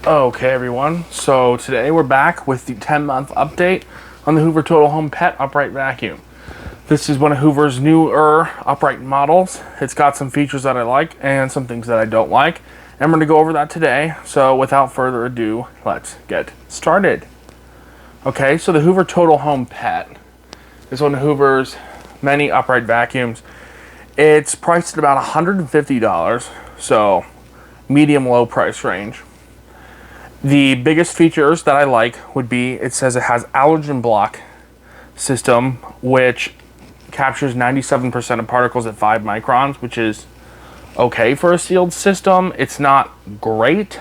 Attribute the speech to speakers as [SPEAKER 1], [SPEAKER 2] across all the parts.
[SPEAKER 1] Okay, everyone. So today we're back with the 10-month update on the Hoover Total Home Pet Upright Vacuum. This is one of Hoover's newer upright models. It's got some features that I like and some things that I don't like. And we're going to go over that today. So without further ado, let's get started. Okay, so the Hoover Total Home Pet is one of Hoover's many upright vacuums. It's priced at about $150, so medium-low price range. The biggest features that I like would be, it says it has allergen block system, which captures 97% of particles at 5 microns, which is okay for a sealed system. It's not great,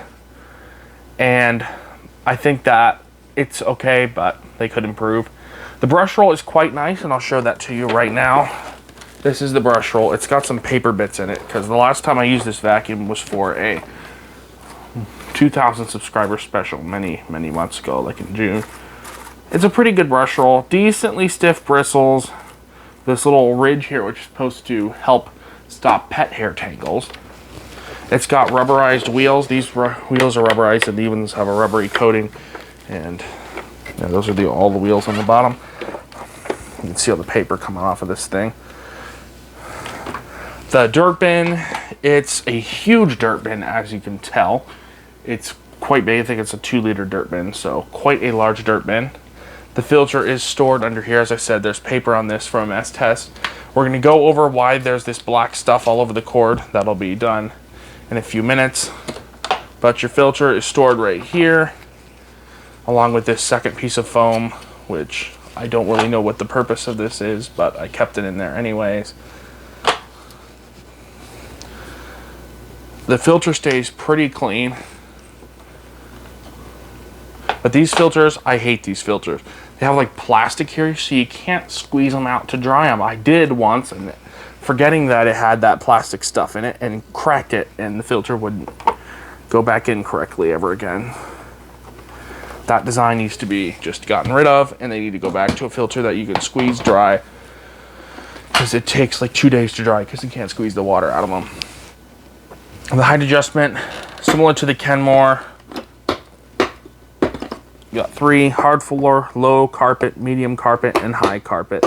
[SPEAKER 1] and I think that it's okay, but they could improve. The brush roll is quite nice, and I'll show that to you right now. This is the brush roll. It's got some paper bits in it, because the last time I used this vacuum was for a 2,000 subscriber special many months ago, like in June. It's a pretty good brush roll, decently stiff bristles, this little ridge here which is supposed to help stop pet hair tangles. It's got rubberized wheels. These wheels are rubberized and even have a rubbery coating, and yeah, those are all the wheels on the bottom. You can see all the paper coming off of this thing. The dirt bin, it's a huge dirt bin, as you can tell. It's quite big. I think it's a 2-liter dirt bin, so quite a large dirt bin. The filter is stored under here. As I said, there's paper on this from S-Test. We're going to go over why there's this black stuff all over the cord. That'll be done in a few minutes. But your filter is stored right here, along with this second piece of foam, which I don't really know what the purpose of this is, but I kept it in there anyways. The filter stays pretty clean. But these filters, I hate these filters. They have like plastic here, so you can't squeeze them out to dry them. I did once, and forgetting that it had that plastic stuff in it, and cracked it, and the filter wouldn't go back in correctly ever again. That design needs to be just gotten rid of, and they need to go back to a filter that you can squeeze dry, because it takes like 2 days to dry, because you can't squeeze the water out of them. And the height adjustment, similar to the Kenmore. You got 3: hard floor, low carpet, medium carpet, and high carpet.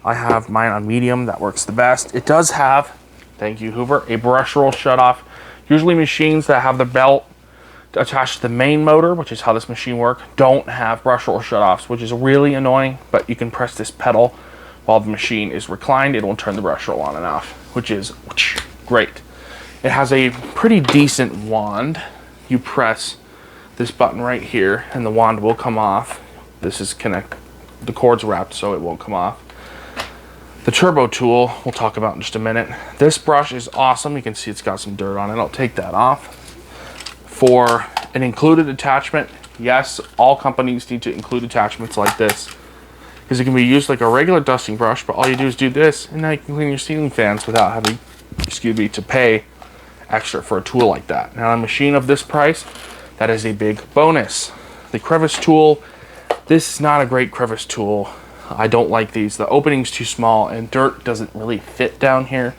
[SPEAKER 1] I have mine on medium. That works the best. It does have, thank you Hoover, a brush roll shutoff. Usually machines that have the belt attached to the main motor, which is how this machine works, don't have brush roll shutoffs, which is really annoying, but you can press this pedal while the machine is reclined. It will turn the brush roll on and off, which is great. It has a pretty decent wand. You press this button right here and the wand will come off. This is the cord's wrapped so it won't come off. The turbo tool we'll talk about in just a minute. This brush is awesome. You can see it's got some dirt on it. I'll take that off. For an included attachment, yes, all companies need to include attachments like this, because it can be used like a regular dusting brush, but all you do is do this, and now you can clean your ceiling fans without having, to pay extra for a tool like that. Now, on a machine of this price, that is a big bonus. The crevice tool, this is not a great crevice tool. I don't like these. The opening's too small, and dirt doesn't really fit down here.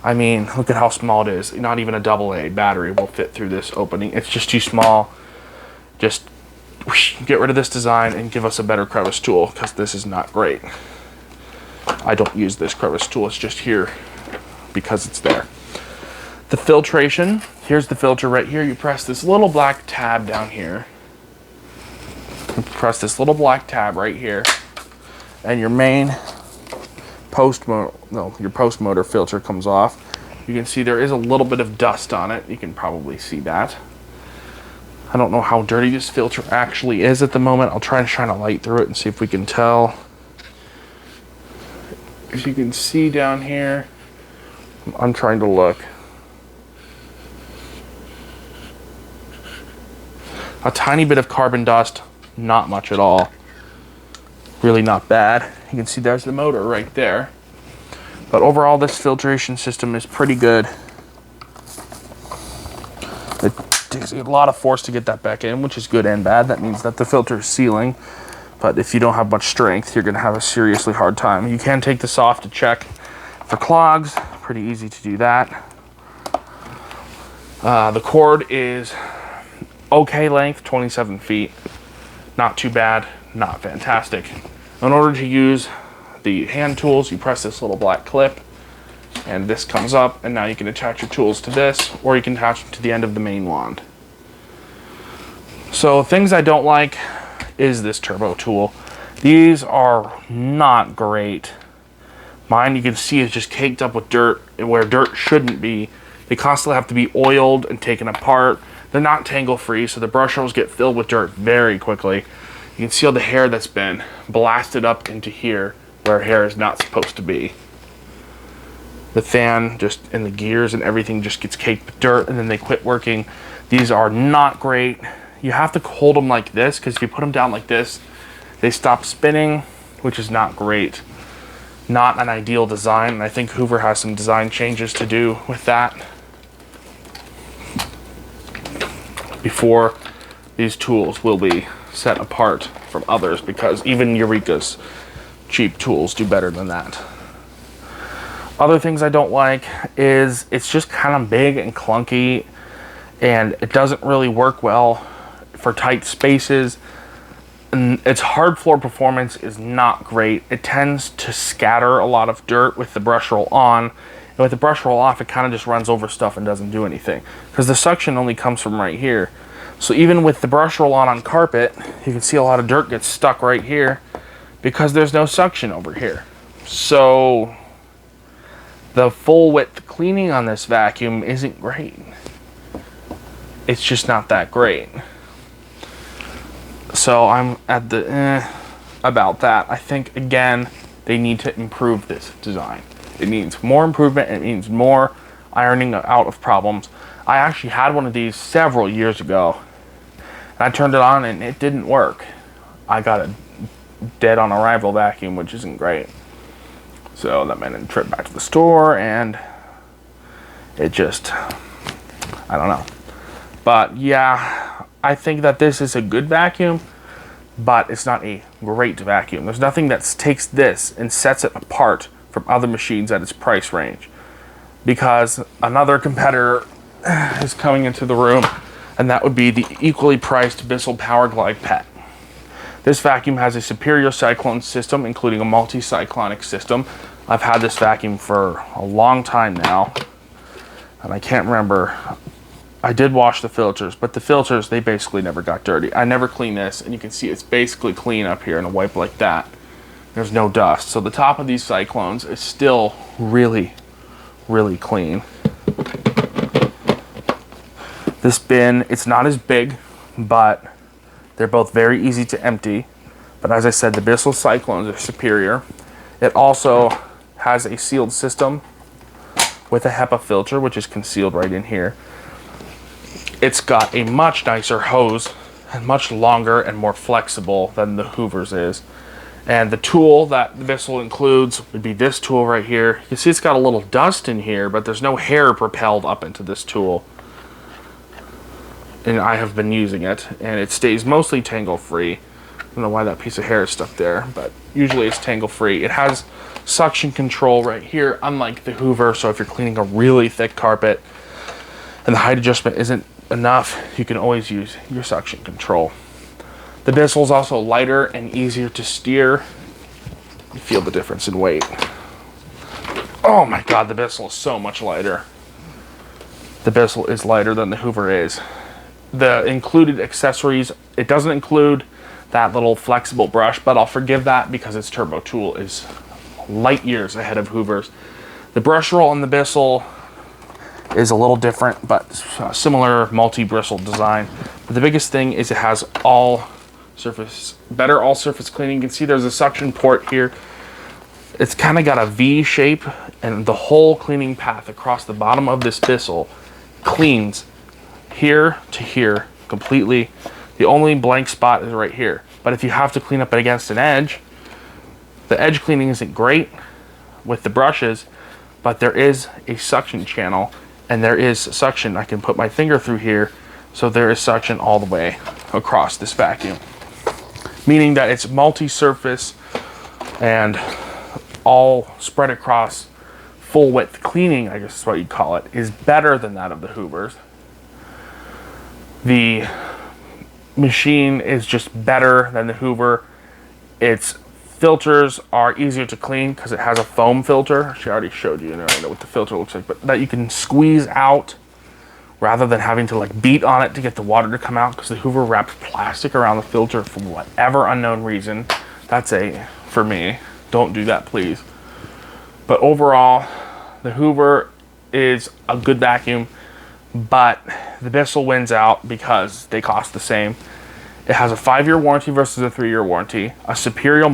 [SPEAKER 1] I mean, look at how small it is. Not even a AA battery will fit through this opening. It's just too small. Just get rid of this design and give us a better crevice tool, because this is not great. I don't use this crevice tool. It's just here because it's there. The filtration, here's the filter right here. You press this little black tab down here. You press this little black tab right here, and your main post motor filter comes off. You can see there is a little bit of dust on it. You can probably see that. I don't know how dirty this filter actually is at the moment. I'll try to shine a light through it and see if we can tell. As you can see down here, I'm trying to look. A tiny bit of carbon dust, not much at all. Really not bad. You can see there's the motor right there. But overall, this filtration system is pretty good. It takes a lot of force to get that back in, which is good and bad. That means that the filter is sealing. But if you don't have much strength, you're going to have a seriously hard time. You can take this off to check for clogs. Pretty easy to do that. The cord is okay length, 27 feet. Not too bad, not fantastic. In order to use the hand tools, you press this little black clip, and this comes up, and now you can attach your tools to this, or you can attach them to the end of the main wand. So things I don't like is this turbo tool. These are not great. Mine, you can see, is just caked up with dirt where dirt shouldn't be. They constantly have to be oiled and taken apart. They're not tangle free, so the brush holes get filled with dirt very quickly. You can see all the hair that's been blasted up into here where hair is not supposed to be. The fan just, and the gears and everything just gets caked with dirt, and then they quit working. These are not great. You have to hold them like this, because if you put them down like this, they stop spinning, which is not great. Not an ideal design, and I think Hoover has some design changes to do with that before these tools will be set apart from others, because even Eureka's cheap tools do better than that. Other things I don't like is it's just kind of big and clunky, and it doesn't really work well for tight spaces. And its hard floor performance is not great. It tends to scatter a lot of dirt with the brush roll on, and with the brush roll off, it kind of just runs over stuff and doesn't do anything, because the suction only comes from right here. So even with the brush roll on carpet, you can see a lot of dirt gets stuck right here because there's no suction over here. So the full width cleaning on this vacuum isn't great. It's just not that great. So I'm at the about that. I think, again, they need to improve this design. It needs more improvement. It needs more ironing out of problems. I actually had one of these several years ago, and I turned it on and it didn't work. I got a dead on arrival vacuum, which isn't great. So that meant a trip back to the store, and it just, I don't know. But yeah, I think that this is a good vacuum, but it's not a great vacuum. There's nothing that takes this and sets it apart from other machines at its price range, because another competitor is coming into the room, and that would be the equally priced Bissell Power Glide Pet. This vacuum has a superior cyclone system, including a multi-cyclonic system. I've had this vacuum for a long time now, and I can't remember. I did wash the filters, but the filters, they basically never got dirty. I never cleaned this, and you can see it's basically clean up here in a wipe like that. There's no dust. So the top of these cyclones is still really, really clean. This bin, it's not as big, but they're both very easy to empty. But as I said, the Bissell cyclones are superior. It also has a sealed system with a HEPA filter, which is concealed right in here. It's got a much nicer hose, and much longer and more flexible than the Hoover's is. And the tool that the Bissell includes would be this tool right here. You can see it's got a little dust in here, but there's no hair propelled up into this tool. And I have been using it, and it stays mostly tangle-free. I don't know why that piece of hair is stuck there, but usually it's tangle-free. It has suction control right here, unlike the Hoover, so if you're cleaning a really thick carpet and the height adjustment isn't enough, you can always use your suction control. The Bissell is also lighter and easier to steer. You feel the difference in weight. Oh my god, the Bissell is so much lighter. The Bissell is lighter than the Hoover is. The included accessories, it doesn't include that little flexible brush, but I'll forgive that because its turbo tool is light years ahead of Hoover's. The brush roll on the Bissell is a little different, but similar multi-bristle design. But the biggest thing is it has better all-surface cleaning. You can see there's a suction port here. It's kind of got a V shape, and the whole cleaning path across the bottom of this Bissell cleans here to here completely. The only blank spot is right here. But if you have to clean up it against an edge, the edge cleaning isn't great with the brushes, but there is a suction channel, and there is suction. I can put my finger through here, so there is suction all the way across this vacuum, meaning that it's multi-surface and all spread across full width cleaning, I guess is what you'd call it, is better than that of the Hoover's. The machine is just better than the Hoover. Its filters are easier to clean because it has a foam filter. She already showed you, and I know what the filter looks like, but that you can squeeze out rather than having to like beat on it to get the water to come out, because the Hoover wraps plastic around the filter for whatever unknown reason. That's for me, don't do that, please. But overall, the Hoover is a good vacuum, but the Bissell wins out because they cost the same. It has a 5-year warranty versus a 3-year warranty, a superior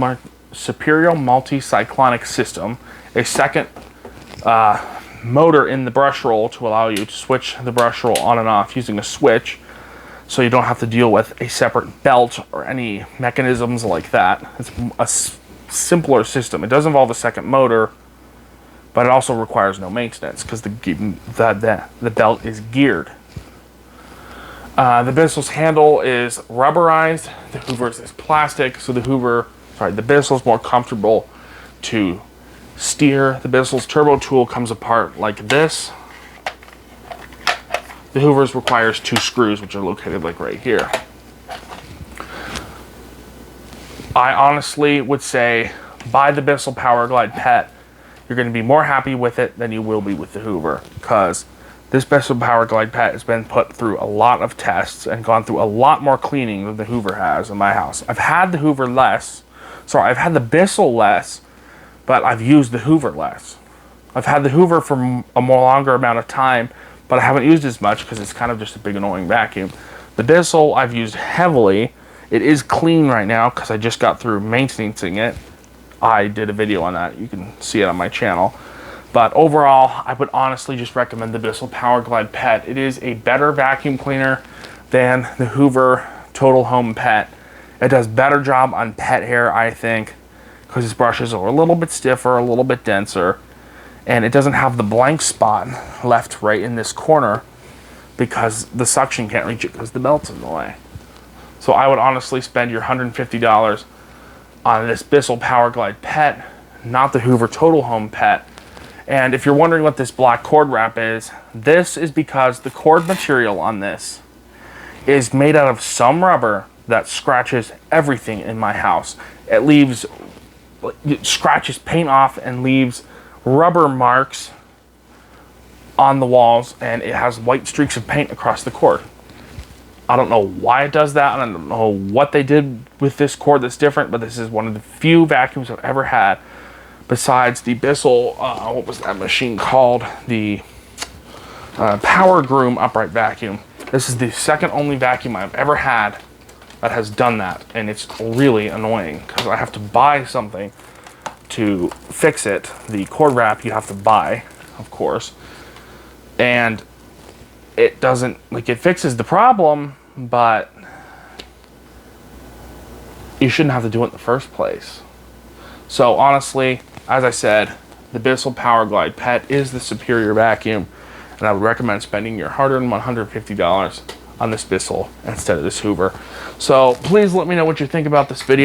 [SPEAKER 1] multi-cyclonic system, a second motor in the brush roll to allow you to switch the brush roll on and off using a switch, so you don't have to deal with a separate belt or any mechanisms like that. It's a simpler system. It does involve a second motor, but it also requires no maintenance because the belt is geared. The Bissell's handle is rubberized. The Hoover's is plastic, so the Bissell's more comfortable to steer. The Bissell's turbo tool comes apart like this. The Hoover's requires 2 screws, which are located like right here. I honestly would say buy the Bissell Power Glide Pet. You're going to be more happy with it than you will be with the Hoover, because this Bissell Power Glide Pet has been put through a lot of tests and gone through a lot more cleaning than the Hoover has in my house. I've had the Hoover less. Sorry, I've had the Bissell less, but I've used the Hoover less. I've had the Hoover for a more longer amount of time, but I haven't used as much because it's kind of just a big annoying vacuum. The Bissell I've used heavily. It is clean right now because I just got through maintaining it. I did a video on that. You can see it on my channel. But overall, I would honestly just recommend the Bissell Power Glide Pet. It is a better vacuum cleaner than the Hoover Total Home Pet. It does better job on pet hair, I think, because its brushes are a little bit stiffer, a little bit denser, and it doesn't have the blank spot left right in this corner because the suction can't reach it because the belt's in the way. So I would honestly spend your $150 on this Bissell Power Glide Pet, not the Hoover Total Home Pet. And if you're wondering what this black cord wrap is, this is because the cord material on this is made out of some rubber that scratches everything in my house. It scratches paint off and leaves rubber marks on the walls, and it has white streaks of paint across the cord. I don't know why it does that. I don't know what they did with this cord that's different, but this is one of the few vacuums I've ever had, besides the Bissell, what was that machine called? The Power Groom upright vacuum. This is the second only vacuum I've ever had that has done that, and it's really annoying because I have to buy something to fix it. The cord wrap you have to buy, of course, and it doesn't, it fixes the problem, but you shouldn't have to do it in the first place. So honestly, as I said, the Bissell Power Glide Pet is the superior vacuum, and I would recommend spending your hard-earned $150 on this Bissell instead of this Hoover. So please let me know what you think about this video.